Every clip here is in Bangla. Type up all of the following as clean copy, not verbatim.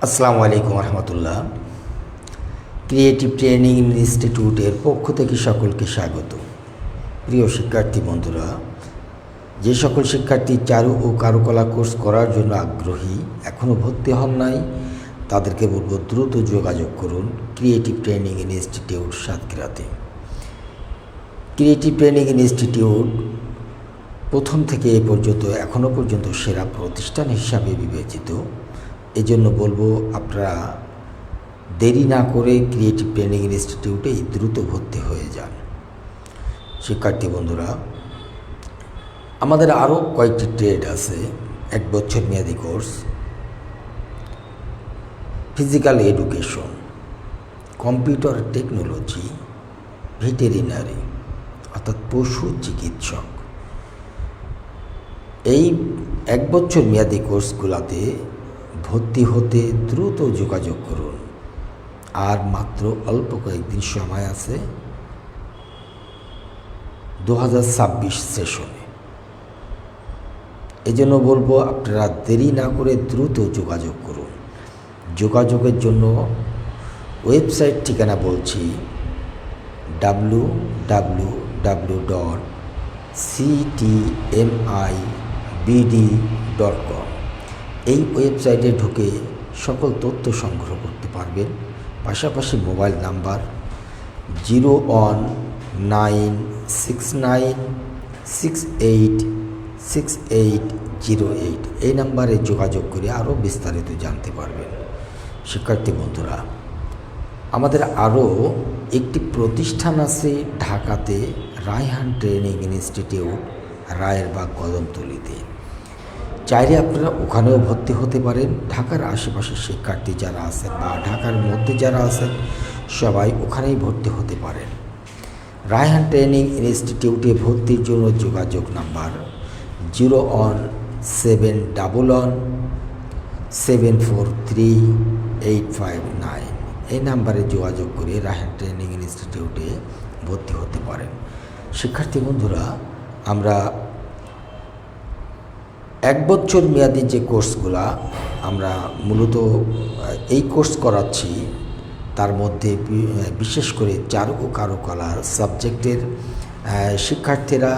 আসসালামু আলাইকুম রহমতুল্লাহ। ক্রিয়েটিভ ট্রেনিং ইনস্টিটিউটের পক্ষ থেকে সকলকে স্বাগত। প্রিয় শিক্ষার্থী বন্ধুরা, যে সকল শিক্ষার্থী চারু ও কারুকলা কোর্স করার জন্য আগ্রহী, এখনও ভর্তি হন নাই, তাদেরকে বলবো দ্রুত যোগাযোগ করুন ক্রিয়েটিভ ট্রেনিং ইনস্টিটিউট সাতক্ষীরাতে। ক্রিয়েটিভ ট্রেনিং ইনস্টিটিউট প্রথম থেকে এ পর্যন্ত এখনও পর্যন্ত সেরা প্রতিষ্ঠান হিসাবে বিবেচিত। এজন্য বলবো আপনারা দেরি না করে ক্রিয়েটিভ ট্রেনিং ইনস্টিটিউটে দ্রুত ভর্তি হয়ে যান। শিক্ষার্থী বন্ধুরা, আমাদের আরও কয়েকটি ট্রেড আছে, 1 বছর মেয়াদী course. Physical education, computer technology, veterinary অর্থাৎ পশু চিকিৎসক। এই 1 বছর মেয়াদী কোর্সগুলোতে ভর্তি হতে দ্রুত যোগাযোগ করুন। আর মাত্র অল্প কয়েকদিন সময় আছে 2026 সেশনে। এজন্য বলবো আপনারা দেরি না করে দ্রুত যোগাযোগ করুন। যোগাযোগের জন্য ওয়েবসাইট ঠিকানা বলছি www.ctmibd.com। এই ওয়েবসাইটে ঢুকে সকল তথ্য সংগ্রহ করতে পারবেন। পাশাপাশি মোবাইল নাম্বার 01969686808 এই নাম্বারে যোগাযোগ করে আরও বিস্তারিত জানতে পারবেন। শিক্ষার্থী বন্ধুরা, আমাদের আরও একটি প্রতিষ্ঠান আছে ঢাকাতে, রায়হান ট্রেনিং ইনস্টিটিউট, রায়েরবাগ কদমতলীতে। চাইলে আপনারা ওখানেও ভর্তি হতে পারেন। ঢাকার আশেপাশের শিক্ষার্থী যারা আছেন বা ঢাকার মধ্যে যারা আছেন সবাই ওখানেই ভর্তি হতে পারেন। রায়হান ট্রেনিং ইনস্টিটিউটে ভর্তির জন্য যোগাযোগ নাম্বার 01711743859। এই নাম্বারে যোগাযোগ করে রায়হান ট্রেনিং ইনস্টিটিউটে ভর্তি হতে পারেন। শিক্ষার্থী বন্ধুরা, আমরা 1 বছর মেয়াদী যে কোর্সগুলা আমরা মূলত এই কোর্স করাচ্ছি, তার মধ্যে বিশেষ করে চারু ও কারুকলা সাবজেক্টের শিক্ষার্থীরা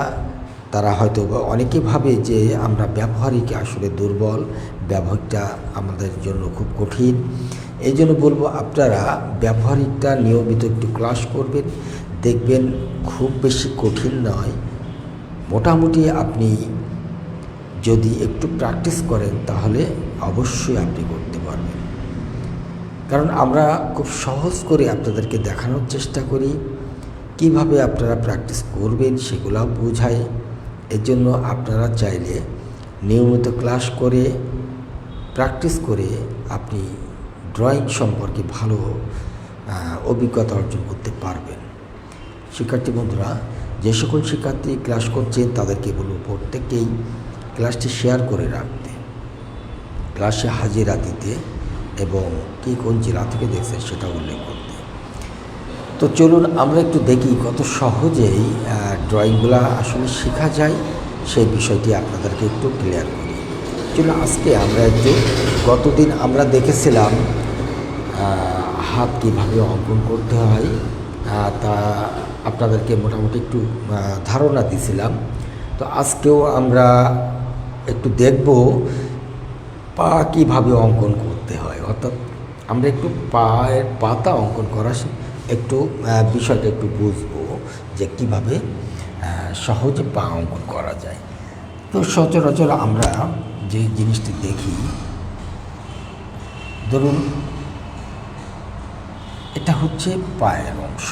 তারা হয়তো অনেকে ভাবে যে আমরা ব্যবহারিকে আসলে দুর্বল, ব্যবহারিকটা আমাদের জন্য খুব কঠিন। এই জন্য বলবো আপনারা ব্যবহারিকটা নিয়মিত একটু ক্লাস করবেন, দেখবেন খুব বেশি কঠিন নয়। মোটামুটি আপনি যদি একটু প্র্যাকটিস করেন তাহলে অবশ্যই আপনি করতে পারবেন। কারণ আমরা খুব সহজ করে আপনাদেরকে দেখানোর চেষ্টা করি, কিভাবে আপনারা প্র্যাকটিস করবেন সেগুলোও বোঝাই। এর জন্য আপনারা চাইলে নিয়মিত ক্লাস করে প্র্যাকটিস করে আপনি ড্রয়িং সম্পর্কে ভালো অভিজ্ঞতা অর্জন করতে পারবেন। শিক্ষার্থী বন্ধুরা, যে সকল শিক্ষার্থী ক্লাস করছেন তাদেরকে বলব প্রত্যেককেই ক্লাসটি শেয়ার করে রাখতে, ক্লাসে হাজিরা দিতে এবং কে কোন জেলা থেকে দেখছেন সেটা উল্লেখ করতে। তো চলুন আমরা একটু দেখি কত সহজেই ড্রয়িংগুলো আসলে শেখা যায়, সেই বিষয়টি আপনাদেরকে একটু ক্লিয়ার করি। চলুন আজকে আমরা গতদিন আমরা দেখেছিলাম হাত কীভাবে অঙ্কন করতে হয়, তা আপনাদেরকে মোটামুটি একটু ধারণা দিয়েছিলাম। তো আজকেও আমরা একটু দেখব পা কীভাবে অঙ্কন করতে হয়, অর্থাৎ আমরা একটু পায়ের পাতা অঙ্কন করা একটু বিষয়টা একটু বুঝবো যে কীভাবে সহজে পা অঙ্কন করা যায়। তো সচরাচর আমরা যে জিনিসটি দেখি, ধরুন এটা হচ্ছে পায়ের অংশ।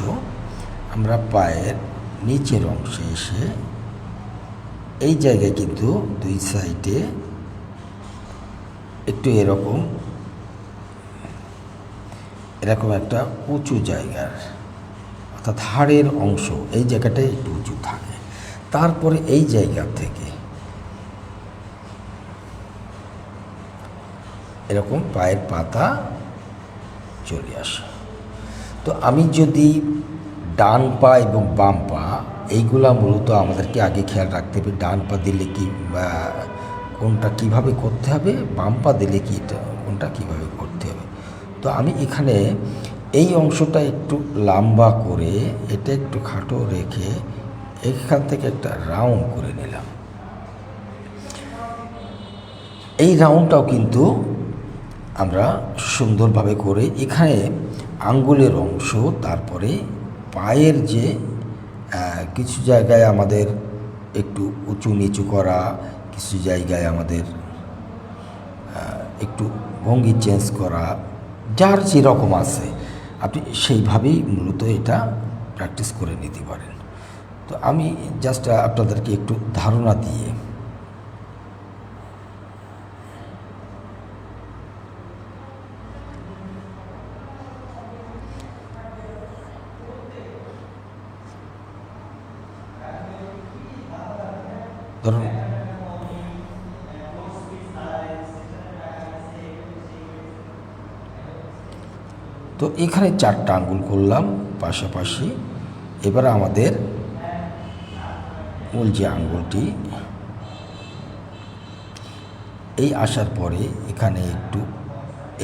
আমরা পায়ের নিচের অংশে এসে এই জায়গায় কিন্তু দুই সাইডে একটু এরকম একটা উঁচু জায়গার অর্থাৎ হাড়ের অংশ, এই জায়গাটায় একটু উঁচু থাকে। তারপরে এই জায়গা থেকে এরকম পায়ের পাতা চলে আসে। তো আমি যদি ডান পা এবং বাম পা, এইগুলা মূলত আমাদেরকে আগে খেয়াল রাখতে হবে। ডান পা দিলে কি কোনটা কিভাবে করতে হবে, বাম পা দিলে কি কোনটা কিভাবে করতে হবে। তো আমি এখানে এই অংশটা একটু লম্বা করে এটা একটু খাটো রেখে এখান থেকে একটা রাউন্ড করে নিলাম। এই রাউন্ডটাও কিন্তু আমরা সুন্দরভাবে করে এখানে আঙ্গুলের অংশ, তারপরে পায়ের যে কিছু জায়গায় আমাদের একটু উঁচু নিচু করা, কিছু জায়গায় আমাদের একটু ভঙ্গি চেঞ্জ করা, যার যেরকম আছে আপনি সেইভাবেই মূলত এটা প্র্যাকটিস করে নিতে পারেন। তো আমি জাস্ট আপনাদেরকে একটু ধারণা দিয়ে ধরুন তো এখানে 4টা আঙ্গুল করলাম পাশাপাশি। এবার আমাদের মূল যে আঙ্গুলটি এই আসার পরে এখানে একটু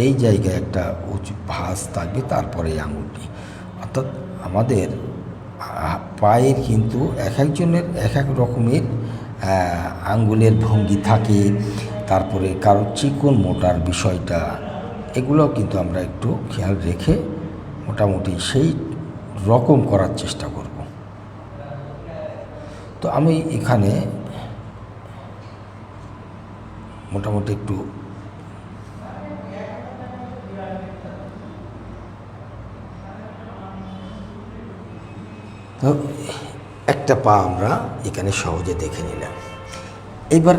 এই জায়গায় একটা উঁচু ভাঁজ থাকবে, তারপরে এই আঙ্গুলটি, অর্থাৎ আমাদের পায়ের কিন্তু এক একজনের এক এক রকমের আঙ্গুলের ভঙ্গি থাকে, তারপরে কারো চিকন মোটার বিষয়টা, এগুলোও কিন্তু আমরা একটু খেয়াল রেখে মোটামুটি সেই রকম করার চেষ্টা করব। তো আমি এখানে মোটামুটি একটু তো একটা পা আমরা এখানে সহজে দেখে নিলাম। এবার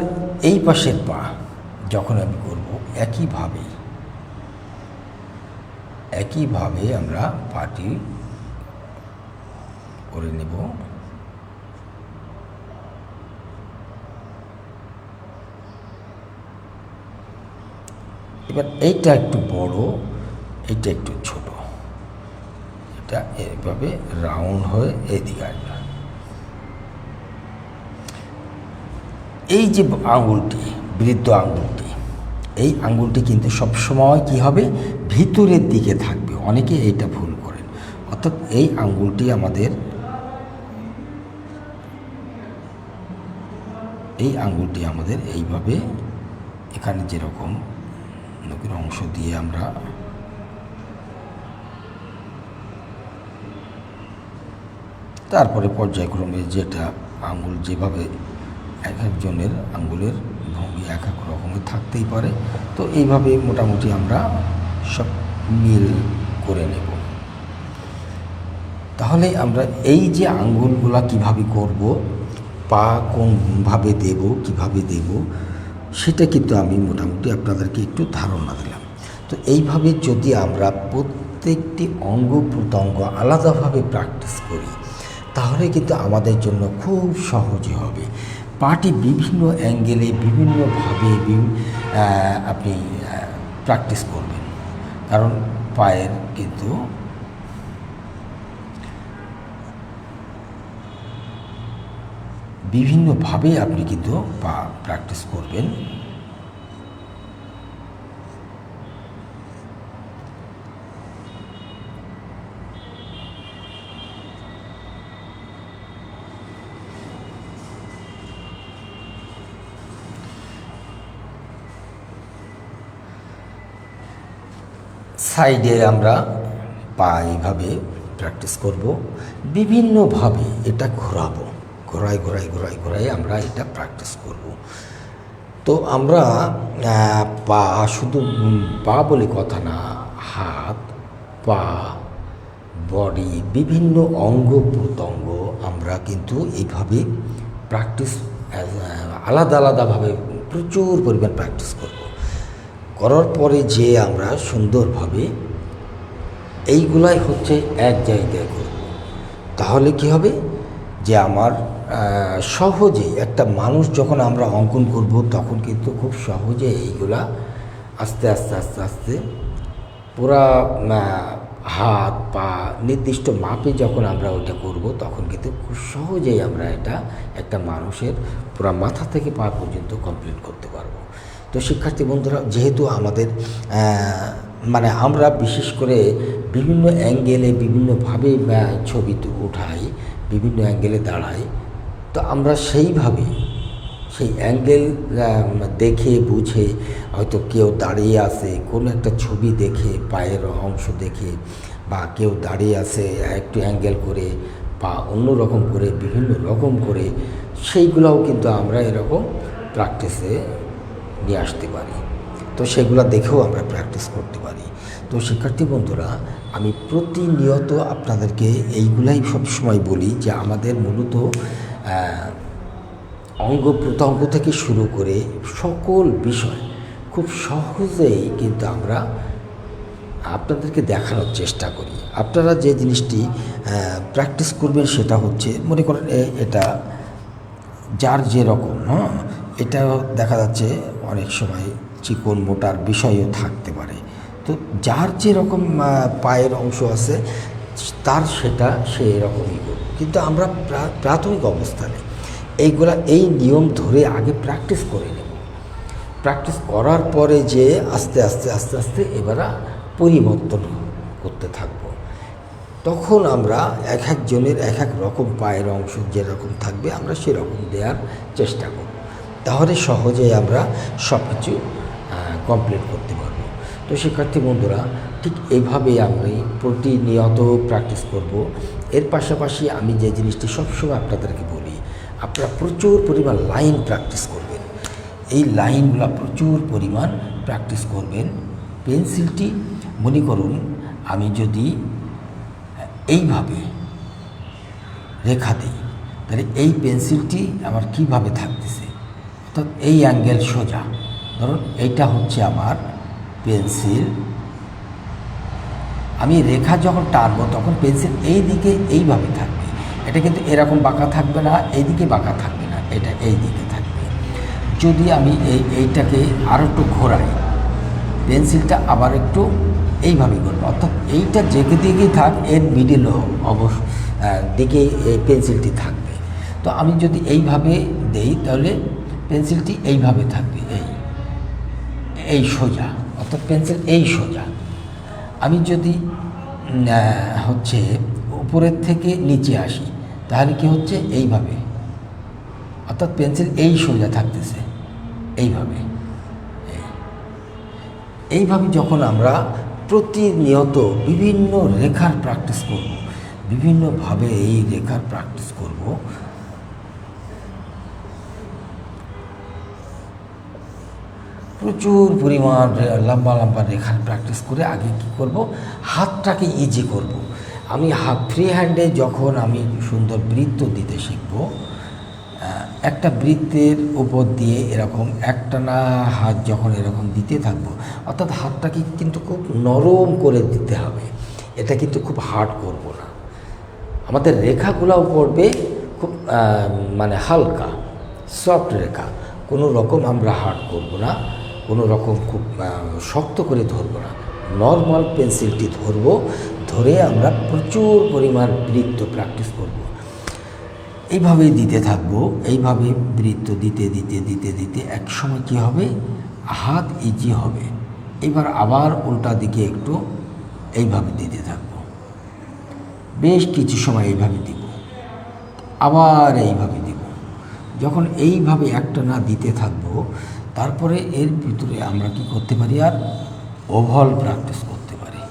এই পাশের পা যখন আমি করব একইভাবে আমরা পাটি করে নেব। এবার এইটা একটু বড়, এইটা একটু ছোট, এটা এইভাবে রাউন্ড হয়ে এইদিকে আসবে। এই যে আঙুলটি, বৃদ্ধ আঙুলটি, এই আঙুলটি কিন্তু সবসময় কী হবে, ভিতরের দিকে থাকবে। অনেকে এইটা ভুল করেন, অর্থাৎ এই আঙুলটি আমাদের এইভাবে এখানে যেরকম নখের অংশ দিয়ে আমরা তারপরে পর্যায়ক্রমে যেটা আঙ্গুল যেভাবে এক একজনের আঙ্গুলের ভঙ্গি এক এক রকমের থাকতেই পারে, তো এইভাবে মোটামুটি আমরা সব মিল করে নেব। তাহলে আমরা এই যে আঙ্গুলগুলা কিভাবে করব, পা কোনভাবে দেব, কিভাবে দেব, সেটা কিন্তু আমি মোটামুটি আপনাদেরকে একটু ধারণা দিলাম। তো এইভাবে যদি আমরা প্রত্যেকটি অঙ্গ প্রত্যঙ্গ আলাদাভাবে প্র্যাকটিস করি, তাহলে কিন্তু আমাদের জন্য খুব সহজে হবে। পাটি বিভিন্ন অ্যাঙ্গেলে বিভিন্নভাবে আপনি প্র্যাকটিস করবেন, কারণ পায়ের কিন্তু বিভিন্নভাবে আপনি কিন্তু পা প্র্যাকটিস করবেন। সাইডে আমরা পা এইভাবে প্র্যাকটিস করব, বিভিন্নভাবে এটা ঘোরাবো, ঘোরাই আমরা এটা প্র্যাকটিস করব। তো আমরা পা শুধু পা বলে কথা না, হাত, পা, বডি, বিভিন্ন অঙ্গ প্রত্যঙ্গ আমরা কিন্তু এইভাবে প্র্যাকটিস আলাদাভাবে প্রচুর পরিমাণ প্র্যাকটিস করব। করার পরে যে আমরা সুন্দরভাবে এইগুলাই হচ্ছে এক জায়গায় করব, তাহলে কি হবে যে আমার সহজেই একটা মানুষ যখন আমরা অঙ্কন করব, তখন কিন্তু খুব সহজে এইগুলা আস্তে আস্তে পুরা হাত পা নির্দিষ্ট মাপে যখন আমরা ওইটা করব, তখন কিন্তু খুব সহজেই আমরা এটা একটা মানুষের পুরা মাথা থেকে পা পর্যন্ত কমপ্লিট করতে পারবো। তো শিক্ষার্থী বন্ধুরা, যেহেতু আমাদের মানে আমরা বিশেষ করে বিভিন্ন অ্যাঙ্গেলে বিভিন্নভাবে ছবি উঠাই, বিভিন্ন অ্যাঙ্গেলে দাঁড়াই। তো আমরা সেইভাবে সেই অ্যাঙ্গেল দেখে বুঝে, হয়তো কেউ দাঁড়িয়ে আছে কোনো একটা ছবি দেখে, পায়ের অংশ দেখে, বা কেউ দাঁড়িয়ে আছে একটু অ্যাঙ্গেল করে বা অন্য রকম করে, বিভিন্ন রকম করে, সেইগুলোও কিন্তু আমরা এরকম প্র্যাকটিসে নিয়ে আসতে পারি। তো সেগুলো দেখেও আমরা প্র্যাকটিস করতে পারি। তো শিক্ষার্থী বন্ধুরা, আমি প্রতিনিয়ত আপনাদেরকে এইগুলাই সবসময় বলি যে আমাদের মূলত অঙ্গ প্রত্যঙ্গ থেকে শুরু করে সকল বিষয় খুব সহজেই কিন্তু আমরা আপনাদেরকে দেখানোর চেষ্টা করি। আপনারা যে জিনিসটি প্র্যাকটিস করবেন সেটা হচ্ছে, মনে করেন এটা যার যেরকম, এটা দেখা যাচ্ছে অনেক সময় চিকন মোটার বিষয়ও থাকতে পারে। তো যার যেরকম পায়ের অংশ আছে তার সেটা সে এরকমই করবে। কিন্তু আমরা প্রাথমিক অবস্থানে এই নিয়ম ধরে আগে প্র্যাকটিস করে নেব। প্র্যাকটিস করার পরে যে আস্তে আস্তে আস্তে আস্তে এবার পরিবর্তন করতে থাকব। তখন আমরা এক একজনের এক এক রকম পায়ের অংশ যেরকম থাকবে আমরা সেরকম দেওয়ার চেষ্টা করব। তাহলে সহজেই আমরা সব কিছু কমপ্লিট করতে পারব। তো শিক্ষার্থী বন্ধুরা, ঠিক এইভাবেই আমি প্রতিনিয়ত প্র্যাকটিস করব। এর পাশাপাশি আমি যে জিনিসটি সবসময় আপনাদেরকে বলি, আপনারা প্রচুর পরিমাণ লাইন প্র্যাকটিস করবেন। এই লাইনগুলো প্রচুর পরিমাণ প্র্যাকটিস করবেন। পেন্সিলটি মনে করুন আমি যদি এইভাবে রেখা দিই, তাহলে এই পেন্সিলটি আমার কিভাবে থাকতেছে, অর্থাৎ এই অ্যাঙ্গেল সোজা। ধরুন এইটা হচ্ছে আমার পেন্সিল, আমি রেখা যখন টানবো তখন পেন্সিল এই দিকে এইভাবে থাকবে। এটা কিন্তু এরকম বাঁকা থাকবে না, এইদিকে বাঁকা থাকবে না, এটা এই দিকে থাকবে। যদি আমি এইটাকে আরও একটু ঘোরাই, পেন্সিলটা আবার একটু এইভাবে করবো, অর্থাৎ এইটা যেকে দিকেই থাক এর মিডিলও দিকে এই পেন্সিলটি থাকবে। তো আমি যদি এইভাবে দেই তাহলে পেন্সিলটি এইভাবে থাকবে, এই সোজা, অর্থাৎ পেন্সিল এই সোজা। আমি যদি হচ্ছে উপরের থেকে নিচে আসি তাহলে কি হচ্ছে এইভাবে, অর্থাৎ পেন্সিল এই সোজা থাকতেছে এইভাবে। এইভাবে যখন আমরা প্রতিনিয়ত বিভিন্ন রেখার প্র্যাকটিস করব, বিভিন্নভাবে এই রেখার প্র্যাকটিস করব, প্রচুর পরিমাণ লম্বা লম্বা রেখার প্র্যাকটিস করে আগে কি করব, হাতটাকে ইজি করব। আমি ফ্রি হ্যান্ডে যখন আমি সুন্দর বৃত্ত দিতে শিখব, একটা বৃত্তের উপর দিয়ে এরকম একটানা হাত যখন এরকম দিতে থাকবো, অর্থাৎ হাতটাকে কিন্তু খুব নরম করে দিতে হবে, এটা কিন্তু খুব হার্ড করব না। আমাদের রেখাগুলোও পড়বে খুব মানে হালকা সফট রেখা, কোনো রকম আমরা হার্ড করব না, কোনো রকম খুব শক্ত করে ধরব না, নর্মাল পেন্সিলটি ধরব, ধরে আমরা প্রচুর পরিমাণ বৃত্ত প্র্যাকটিস করব। এইভাবেই দিতে থাকবো, এইভাবে বৃত্ত দিতে দিতে দিতে দিতে এক সময় কী হবে, হাত ইজি হবে। এবার আবার উল্টা দিকে একটু এইভাবে দিতে থাকবো, বেশ কিছু সময় এইভাবে দিব, আবার এইভাবে দিব। যখন এইভাবে একটা না দিতে থাকবো, তারপরে এর ভিতরে আমরা কি করতে পারি, আর ওভাল প্র্যাকটিস করতে পারি।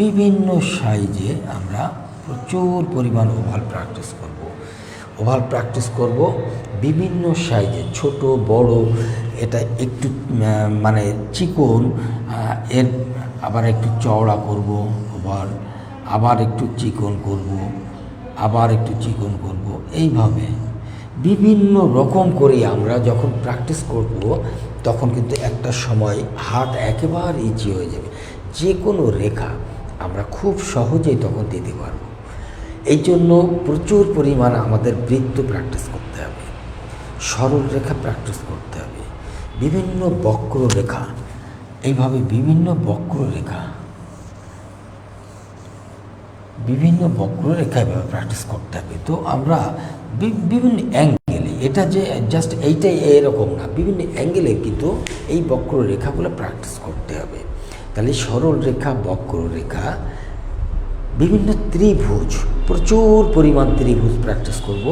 বিভিন্ন সাইজে আমরা প্রচুর পরিমাণ ওভাল প্র্যাকটিস করব। ওভাল প্র্যাকটিস করব বিভিন্ন সাইজে, ছোট বড়, এটা একটু মানে চিকন, এর আবার একটু চওড়া করব ওভাল, আবার একটু চিকন করব, আবার একটু চিকন করব। এইভাবে বিভিন্ন রকম করে আমরা যখন প্র্যাকটিস করব তখন কিন্তু একটা সময় হাত একেবারে ইজি হয়ে যাবে, যে কোনো রেখা আমরা খুব সহজেই তখন দিতে পারব। এই জন্য প্রচুর পরিমাণ আমাদের বৃত্ত প্র্যাকটিস করতে হবে, সরল রেখা প্র্যাকটিস করতে হবে, বিভিন্ন বক্ররেখা, এইভাবে বিভিন্ন বক্ররেখা এভাবে প্র্যাকটিস করতে হবে। তো আমরা বিভিন্ন অ্যাঙ্গেলে, এটা যে জাস্ট এইটাই এরকম না, বিভিন্ন অ্যাঙ্গেলে কিন্তু এই বক্ররেখাগুলো প্র্যাকটিস করতে হবে। তাহলে সরল রেখা, বক্ররেখা, বিভিন্ন ত্রিভুজ, প্রচুর পরিমাণ ত্রিভুজ প্র্যাকটিস করব,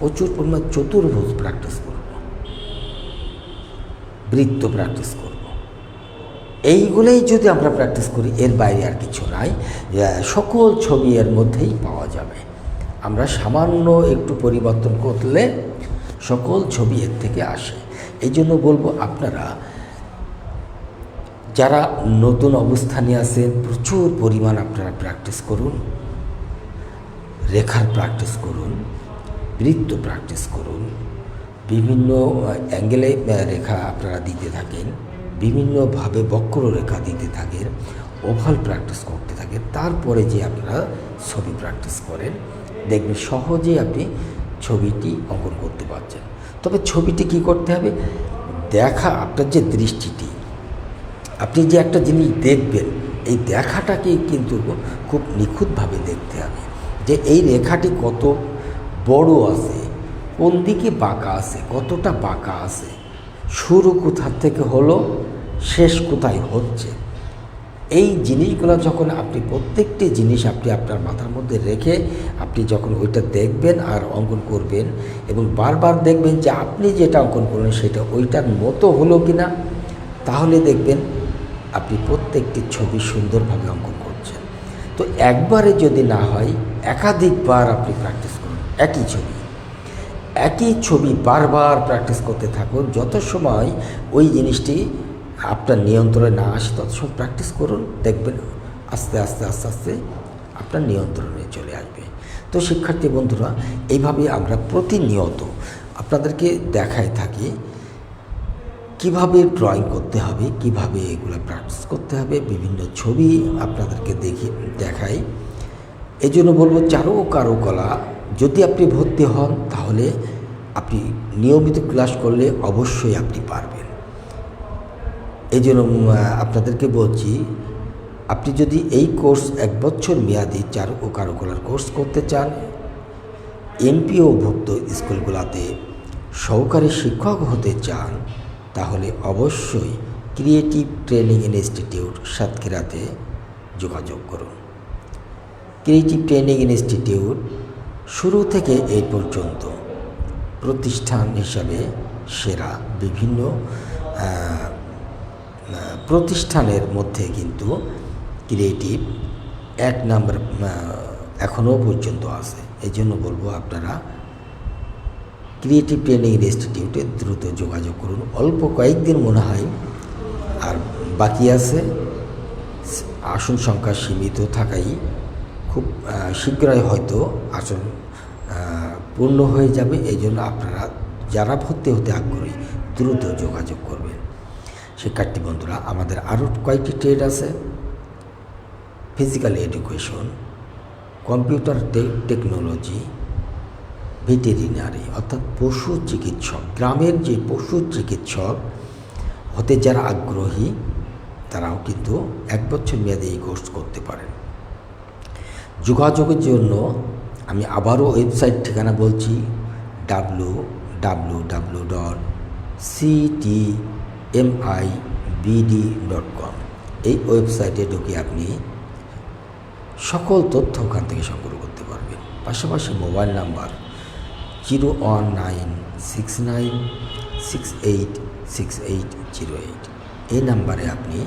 প্রচুর পরিমাণ চতুর্ভুজ প্র্যাকটিস করব, বৃত্ত প্র্যাকটিস করব। এইগুলোই যদি আমরা প্র্যাকটিস করি, এর বাইরে আর কিছু নাই। সকল ছবি এর মধ্যেই পাওয়া যাবে। আমরা সামান্য একটু পরিবর্তন করলে সকল ছবি এর থেকে আসে। এই জন্য বলবো, আপনারা যারা নতুন অবস্থানে আছেন, প্রচুর পরিমাণ আপনারা প্র্যাকটিস করুন, রেখার প্র্যাকটিস করুন, বৃত্ত প্র্যাকটিস করুন, বিভিন্ন অ্যাঙ্গেলে রেখা আপনারা দিতে থাকেন, বিভিন্নভাবে বক্ররেখা দিতে থাকেন, ওভাল প্র্যাকটিস করতে থাকেন। তারপরে যে আপনারা ছবি প্র্যাকটিস করেন, দেখবেন সহজেই আপনি ছবিটি অঙ্কন করতে পারছেন। তবে ছবিটি কি করতে হবে, দেখা, আপনার যে দৃষ্টিটি, আপনি যে একটা জিনিস দেখবেন, এই দেখাটাকে কিন্তু খুব নিখুঁতভাবে দেখতে হবে, যে এই রেখাটি কত বড় আছে, কোন দিকে বাঁকা আছে, কতটা বাঁকা আছে, শুরু কোথা থেকে হলো, শেষ কোথায় হচ্ছে। এই জিনিসগুলো যখন আপনি, প্রত্যেকটি জিনিস আপনি আপনার মাথার মধ্যে রেখে আপনি যখন ওইটা দেখবেন আর অঙ্কন করবেন, এবং বারবার দেখবেন যে আপনি যেটা অঙ্কন করলেন সেটা ওইটার মতো হলো কি না, তাহলে দেখবেন আপনি প্রত্যেকটি ছবি সুন্দরভাবে অঙ্কন করছেন। তো একবারে যদি না হয়, একাধিকবার আপনি প্র্যাকটিস করুন। একই ছবি বারবার প্র্যাকটিস করতে থাকুন। যত সময় ওই জিনিসটি আপনার নিয়ন্ত্রণে না আসে, তত সময় প্র্যাকটিস করুন, দেখবেন আস্তে আস্তে আস্তে আস্তে আপনার নিয়ন্ত্রণে চলে আসবে। তো শিক্ষার্থী বন্ধুরা, এইভাবে আমরা প্রতিনিয়ত আপনাদেরকে দেখাই থাকি কিভাবে ড্রয়িং করতে হবে, কিভাবে এগুলো প্র্যাকটিস করতে হবে, বিভিন্ন ছবি আপনাদেরকে দেখাই। এই জন্য বলবো, চারু ও কারুকলা যদি আপনি ভর্তি হন, তাহলে আপনি নিয়মিত ক্লাস করলে অবশ্যই আপনি পারবেন। এই জন্য আপনাদেরকে বলছি, আপনি যদি এই কোর্স 1 বছর মেয়াদি চারু ও কারুকলার কোর্স করতে চান, এমপিওভুক্ত স্কুলগুলোতে সহকারী শিক্ষক হতে চান, তাহলে অবশ্যই ক্রিয়েটিভ ট্রেনিং ইনস্টিটিউট সাতক্ষীরাতে যোগাযোগ করুন। ক্রিয়েটিভ ট্রেনিং ইনস্টিটিউট শুরু থেকে এই পর্যন্ত প্রতিষ্ঠান হিসাবে সেরা। বিভিন্ন প্রতিষ্ঠানের মধ্যে কিন্তু ক্রিয়েটিভ 1 নম্বর এখনও পর্যন্ত আছে। এই জন্য বলবো, আপনারা ক্রিয়েটিভ ট্রেনিং ইনস্টিটিউটে দ্রুত যোগাযোগ করুন। অল্প কয়েকদিন মনে হয় আর বাকি আছে, আসন সংখ্যা সীমিত থাকাই খুব শীঘ্রই হয়তো আসন পূর্ণ হয়ে যাবে। এই জন্য আপনারা যারা ভর্তি হতে আগ্রহী, দ্রুত যোগাযোগ করবেন। শিক্ষার্থী বন্ধুরা, আমাদের আরও কয়েকটি ট্রেড আছে: physical education, computer technology, veterinary অর্থাৎ পশু চিকিৎসক। গ্রামের যে পশু চিকিৎসক হতে যারা আগ্রহী, তারাও কিন্তু 1 বছর মেয়াদে এই কোর্স করতে পারেন। যোগাযোগের জন্য আমি আবারও ওয়েবসাইট ঠিকানা বলছি, www.ctmibd.com। এই ওয়েবসাইটে ঢুকে আপনি সকল তথ্য ওখান থেকে সংগ্রহ করতে পারবেন। পাশাপাশি মোবাইল নাম্বার 01969686808, এই নাম্বারে আপনি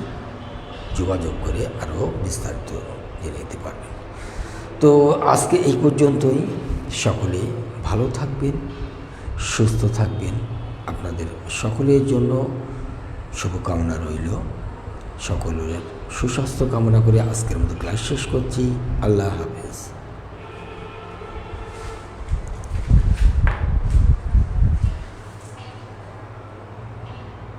যোগাযোগ করে আরও বিস্তারিত জেনে নিতে পারবেন। তো আজকে এই পর্যন্তই। সকলে ভালো থাকবেন, সুস্থ থাকবেন। আপনাদের সকলের জন্য শুভকামনা রইল। সকলের সুস্বাস্থ্য কামনা করে আজকের মতো ক্লাস শেষ করছি। আল্লাহ হাফেজ।